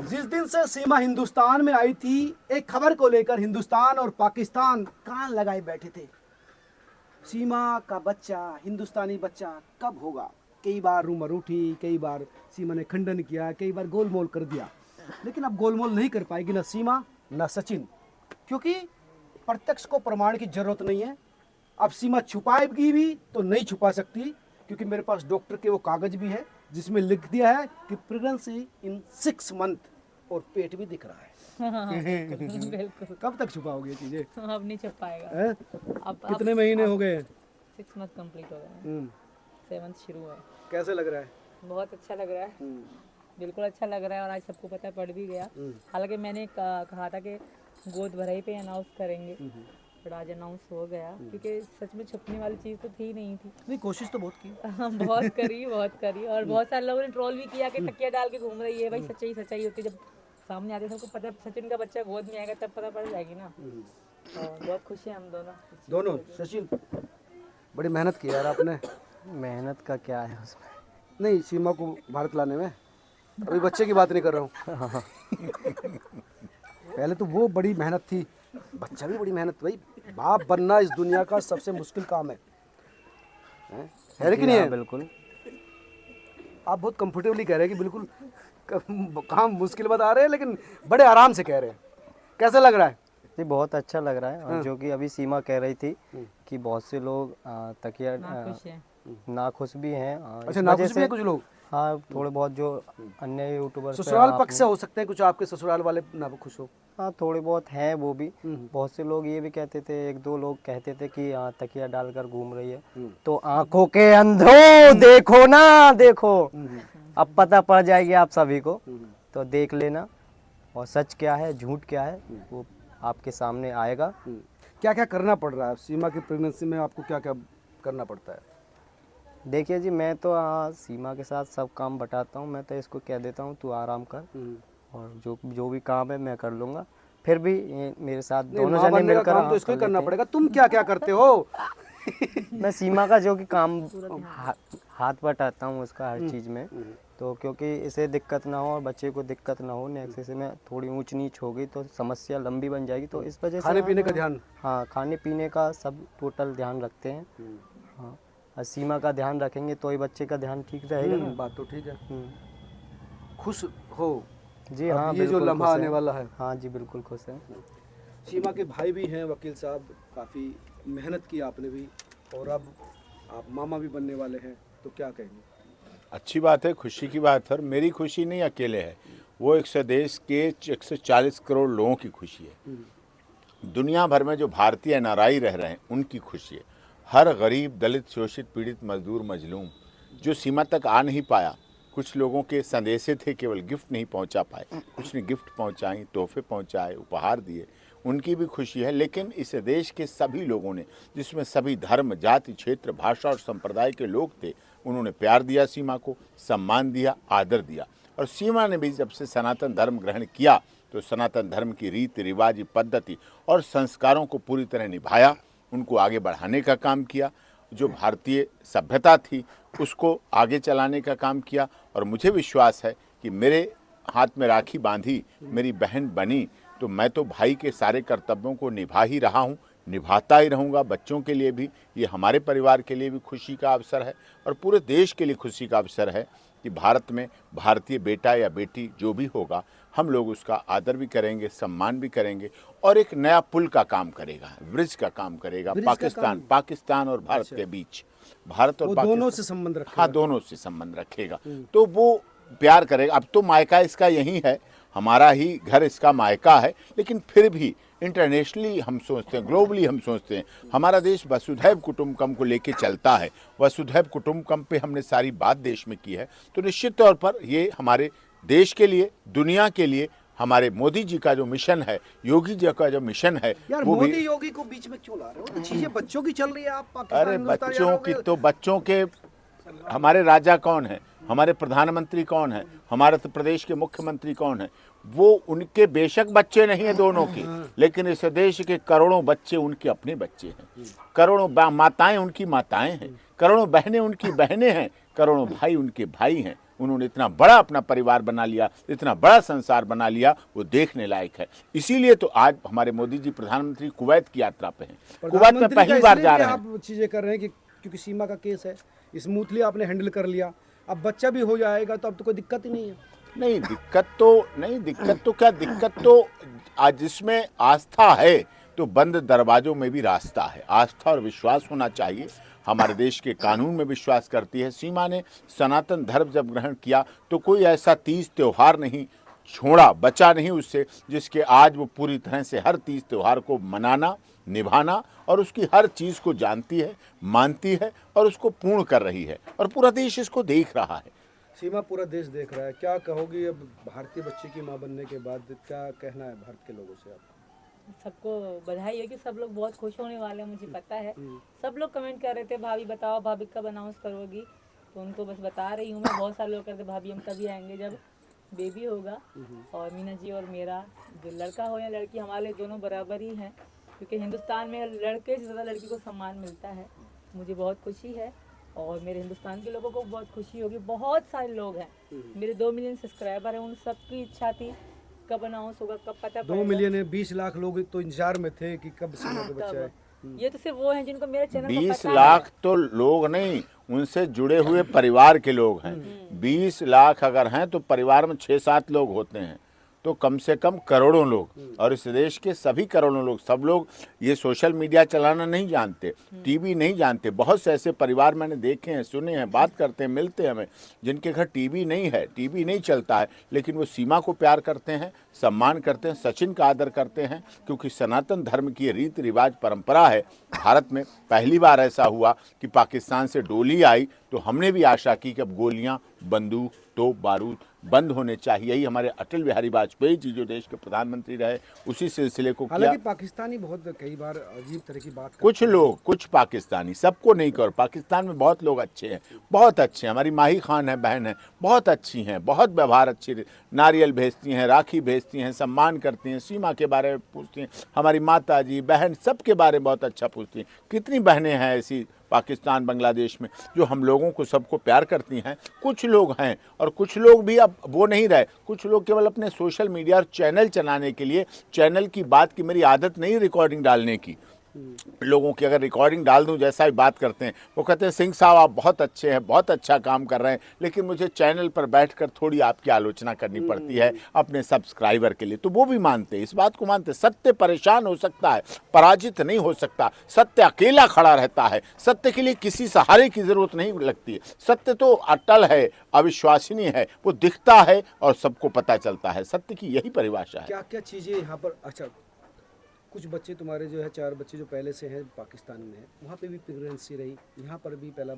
जिस दिन से सीमा हिंदुस्तान में आई थी, एक खबर को लेकर हिंदुस्तान और पाकिस्तान कान लगाए बैठे थे। सीमा का बच्चा, हिंदुस्तानी बच्चा कब होगा? कई बार रूमर उठी, कई बार सीमा ने खंडन किया, कई बार गोलमोल कर दिया, लेकिन अब गोलमोल नहीं कर पाएगी ना सीमा ना सचिन, क्योंकि प्रत्यक्ष को प्रमाण की जरूरत नहीं है। अब सीमा छुपाएगी भी तो नहीं छुपा सकती, क्योंकि मेरे पास डॉक्टर के वो कागज भी है जिसमें लिख दिया है कि प्रेगनेंसी इन 6 मंथ, और पेट भी दिख रहा है। हाँ, बिल्कुल। कब तक छुपाओगे ये चीजें? अब नहीं छुप पाएगा। हैं? कितने महीने हो गए? 6 मंथ कंप्लीट हो गए, 7th शुरू है। कैसे लग रहा है? बहुत अच्छा लग रहा है, बिल्कुल अच्छा लग रहा है। और आज सबको पता पड़ भी गया। हालांकि मैंने कहा था कि गोद भराई पे अनाउंस करेंगे, बट आज अनाउंस हो गया, क्योंकि सच में छुपने वाली चीज़ तो थी नहीं थी। नहीं, कोशिश तो बहुत की। बहुत करी, बहुत करी। और बहुत सारे लोगों ने ट्रोल भी किया कि तकिया डाल के घूम रही है। भाई सच्चाई सच्चाई होती है, जब सामने आते सबको पता, सचिन का बच्चा गोद में आएगा तब पता पड़ जाएगी ना। और बहुत खुश हैं हम दोनों। सचिन, बड़ी मेहनत की यार आपने। मेहनत का क्या है उसमें? नहीं, सीमा को भारत लाने में, अभी बच्चे की बात नहीं कर रहा हूँ। पहले तो वो बड़ी मेहनत थी, बच्चा भी बड़ी मेहनत। भाई बाप बनना इस दुनिया का सबसे मुश्किल काम है कि नहीं है? बिल्कुल। आप बहुत कंफर्टेबली कह रहे हैं कि बिल्कुल काम मुश्किल बता रहे हैं, लेकिन बड़े आराम से कह रहे हैं। कैसा लग रहा है? जी बहुत अच्छा लग रहा है। और जो कि अभी सीमा कह रही थी कि बहुत से लोग तकिया नाखुश भी हैं। अच्छा, नाखुश भी हैं कुछ लोग? हाँ, थोड़े बहुत जो अन्य यूट्यूबर्स ससुराल पक्ष से हो सकते हैं, कुछ आपके ससुराल वाले ना खुश हो। हाँ, थोड़े बहुत हैं वो भी। बहुत से लोग ये भी कहते थे, 1-2 लोग कहते थे कि तकिया डालकर घूम रही है। तो आंखों के अंधों देखो ना, देखो अब पता पड़ जाएगी आप सभी को, तो देख लेना। और सच क्या है, झूठ क्या है, वो आपके सामने आएगा। क्या क्या करना पड़ रहा है सीमा की प्रेगनेंसी में? आपको क्या क्या करना पड़ता है? देखिए जी, मैं तो सीमा के साथ सब काम बटाता हूँ। मैं तो इसको कह देता हूँ तू आराम कर, और जो भी काम है मैं कर लूँगा। फिर भी मेरे साथ दोनों जने मिलकर तो इसको ही करना पड़ेगा। तुम क्या क्या करते हो? मैं सीमा का जो कि काम हाथ बटाता हूँ उसका हर चीज़ में, तो क्योंकि इसे दिक्कत ना हो और बच्चे को दिक्कत ना हो। नेक्स्ट से में थोड़ी ऊंच नीच होगी तो समस्या लंबी बन जाएगी, तो इस वजह से खाने पीने का ध्यान। हाँ, खाने पीने का सब टोटल ध्यान रखते हैं। हाँ, और सीमा का ध्यान रखेंगे तो ही बच्चे का ध्यान ठीक रहेगा ना। बात तो ठीक है। खुश हो जी? हाँ, ये जो लम्हा आने वाला है। हाँ जी, बिल्कुल खुश है। सीमा के भाई भी हैं वकील साहब, काफ़ी मेहनत की आपने भी, और अब आप मामा भी बनने वाले हैं, तो क्या कहेंगे? अच्छी बात है, खुशी की बात है। और मेरी खुशी नहीं अकेले है, वो एक देश के 140 करोड़ लोगों की खुशी है। दुनिया भर में जो भारतीय एनआरआई रह रहे हैं उनकी खुशी है। हर गरीब, दलित, शोषित, पीड़ित, मजदूर, मजलूम जो सीमा तक आ नहीं पाया, कुछ लोगों के संदेशे थे, केवल गिफ्ट नहीं पहुंचा पाए, कुछ ने गिफ्ट पहुंचाई, तोहफे पहुंचाए, उपहार दिए, उनकी भी खुशी है। लेकिन इस देश के सभी लोगों ने, जिसमें सभी धर्म, जाति, क्षेत्र, भाषा और संप्रदाय के लोग थे, उन्होंने प्यार दिया सीमा को, सम्मान दिया, आदर दिया। और सीमा ने भी जब से सनातन धर्म ग्रहण किया तो सनातन धर्म की रीति रिवाज, पद्धति और संस्कारों को पूरी तरह निभाया, उनको आगे बढ़ाने का काम किया। जो भारतीय सभ्यता थी उसको आगे चलाने का काम किया। और मुझे विश्वास है कि मेरे हाथ में राखी बांधी, मेरी बहन बनी, तो मैं तो भाई के सारे कर्तव्यों को निभा ही रहा हूँ, निभाता ही रहूँगा। बच्चों के लिए भी, ये हमारे परिवार के लिए भी खुशी का अवसर है, और पूरे देश के लिए खुशी का अवसर है कि भारत में भारतीय बेटा या बेटी जो भी होगा, हम लोग उसका आदर भी करेंगे, सम्मान भी करेंगे, और एक नया पुल का काम करेगा, ब्रिज का काम करेगा। पाकिस्तान और भारत के बीच, भारत और पाकिस्तान दोनों से संबंध रखेगा। हाँ, दोनों से संबंध रखेगा। तो वो प्यार करेगा। अब तो मायका इसका यही है, हमारा ही घर इसका मायका है, लेकिन फिर भी इंटरनेशनली हम सोचते हैं, ग्लोबली हम सोचते हैं, हमारा देश वसुधैव कुटुंबकम को लेके चलता है। वसुधैव कुटुंबकम पे हमने सारी बात देश में की है। तो निश्चित तौर पर ये हमारे देश के लिए, दुनिया के लिए, हमारे मोदी जी का जो मिशन है, योगी जी का जो मिशन है, यार वो मोदी भी। योगी को बीच में क्यों ला रहे हो? तो चीजें बच्चों की चल रही है, आप अरे बच्चों की तो बच्चों के, हमारे राजा कौन है, हमारे प्रधानमंत्री कौन है, हमारे प्रदेश के मुख्यमंत्री कौन है, वो उनके बेशक बच्चे नहीं है दोनों के, लेकिन इस देश के करोड़ों बच्चे उनके अपने बच्चे हैं, करोड़ों माताएं उनकी माताएं हैं, करोड़ों बहनें उनकी बहनें हैं, करोड़ों भाई उनके भाई हैं। उन्होंने इतना बड़ा अपना परिवार बना लिया, इतना बड़ा संसार बना लिया, वो देखने लायक है। इसीलिए तो आज हमारे मोदी जी प्रधानमंत्री कुवैत की यात्रा पे हैं। कुवैत में प्रधानमंत्री पहली का बार इसलिए जा भी रहे हैं। आप चीजें कर रहे हैं कि क्योंकि सीमा का केस है, स्मूथली आपने हैंडल कर लिया, अब बच्चा भी हो जाएगा तो अब तो कोई दिक्कत ही नहीं है। नहीं दिक्कत तो क्या, दिक्कत तो आज जिसमें आस्था है तो बंद दरवाजों में भी रास्ता है। आस्था और विश्वास होना चाहिए। हमारे देश के कानून में विश्वास करती है। सीमा ने सनातन धर्म जब ग्रहण किया तो कोई ऐसा तीज त्योहार नहीं छोड़ा, बचा नहीं उससे, जिसके आज वो पूरी तरह से हर तीज त्योहार को मनाना, निभाना और उसकी हर चीज़ को जानती है, मानती है और उसको पूर्ण कर रही है, और पूरा देश इसको देख रहा है। सीमा पूरा देश देख रहा है, क्या कहोगी अब भारतीय बच्चे की मां बनने के बाद, क्या कहना है भारत के लोगों से आप? सबको बधाई है कि सब लोग बहुत खुश होने वाले हैं, मुझे पता है। सब लोग कमेंट कर रहे थे भाभी बताओ भाभी कब अनाउंस करोगी, तो उनको बस बता रही हूँ मैं। बहुत सारे लोग कहते भाभी हम तभी आएंगे जब बेबी होगा। और मीना जी और मेरा, जो लड़का हो या लड़की, हमारे लिए दोनों बराबर ही हैं, क्योंकि हिंदुस्तान में लड़के से ज़्यादा लड़की को सम्मान मिलता है। मुझे बहुत खुशी है और मेरे हिंदुस्तान के लोगों को बहुत खुशी होगी। बहुत सारे लोग हैं, मेरे 2 मिलियन सब्सक्राइबर हैं, उन सबकी इच्छा थी कब अनाउंस होगा, कब पता 2 पड़ेगा। मिलियन है, 20 लाख लोग तो इंतजार में थे कि कब सीमा का बच्चा है। ये तो सिर्फ वो हैं जिनको मेरे चैनल 20 लाख तो लोग नहीं, उनसे जुड़े हुए परिवार के लोग हैं। 20 लाख अगर हैं तो परिवार में 6-7 लोग होते हैं, तो कम से कम करोड़ों लोग। और इस देश के सभी करोड़ों लोग, सब लोग ये सोशल मीडिया चलाना नहीं जानते, टीवी नहीं जानते। बहुत से ऐसे परिवार मैंने देखे हैं, सुने हैं, बात करते हैं, मिलते हैं हमें, जिनके घर टीवी नहीं है, टीवी नहीं चलता है, लेकिन वो सीमा को प्यार करते हैं, सम्मान करते हैं, सचिन का आदर करते हैं, क्योंकि सनातन धर्म की रीति रिवाज परंपरा है भारत में। पहली बार ऐसा हुआ कि पाकिस्तान से डोली आई तो हमने भी आशा की कि अब गोलियां, बंदूक, तोप, बारूद बंद होने चाहिए। यही हमारे अटल बिहारी वाजपेयी जी जो देश के प्रधानमंत्री रहे, उसी सिलसिले को किया। हालांकि पाकिस्तानी बहुत कई बार अजीब तरह की बात कुछ लोग, कुछ पाकिस्तानी, सबको नहीं कर, पाकिस्तान में बहुत लोग अच्छे हैं, बहुत अच्छे हैं। हमारी माही खान है, बहन है, बहुत अच्छी हैं, बहुत व्यवहार अच्छी, नारियल भेजती हैं, राखी भेजती हैं, सम्मान करती हैं, सीमा के बारे में पूछती हैं, हमारी माता जी, बहन, सबके बारे में बहुत अच्छा पूछती हैं। कितनी बहनें हैं ऐसी पाकिस्तान, बांग्लादेश में, जो हम लोगों को सबको प्यार करती हैं। कुछ लोग हैं, और कुछ लोग भी अब वो नहीं रहे। कुछ लोग केवल अपने सोशल मीडिया और चैनल चलाने के लिए, चैनल की बात की मेरी आदत नहीं रिकॉर्डिंग डालने की, लोगों की अगर रिकॉर्डिंग डाल दूं जैसा भी बात करते हैं, वो कहते हैं सिंह साहब आप बहुत अच्छे हैं, बहुत अच्छा काम कर रहे हैं, लेकिन मुझे चैनल पर बैठकर थोड़ी आपकी आलोचना करनी पड़ती है अपने सब्सक्राइबर के लिए। तो वो भी मानते हैं, इस बात को मानते हैं। सत्य परेशान हो सकता है, पराजित नहीं हो सकता। सत्य अकेला खड़ा रहता है, सत्य के लिए किसी सहारे की जरूरत नहीं लगती है। सत्य तो अटल है, अविश्वसनीय है, वो दिखता है और सबको पता चलता है। सत्य की यही परिभाषा है। क्या क्या चीजें यहाँ पर? अच्छा, कुछ बच्चे तुम्हारे जो है, 4 बच्चे जो पहले से हैं पाकिस्तान में है, वहाँ पे भी प्रेगनेंसी रही, यहाँ पर भी पहला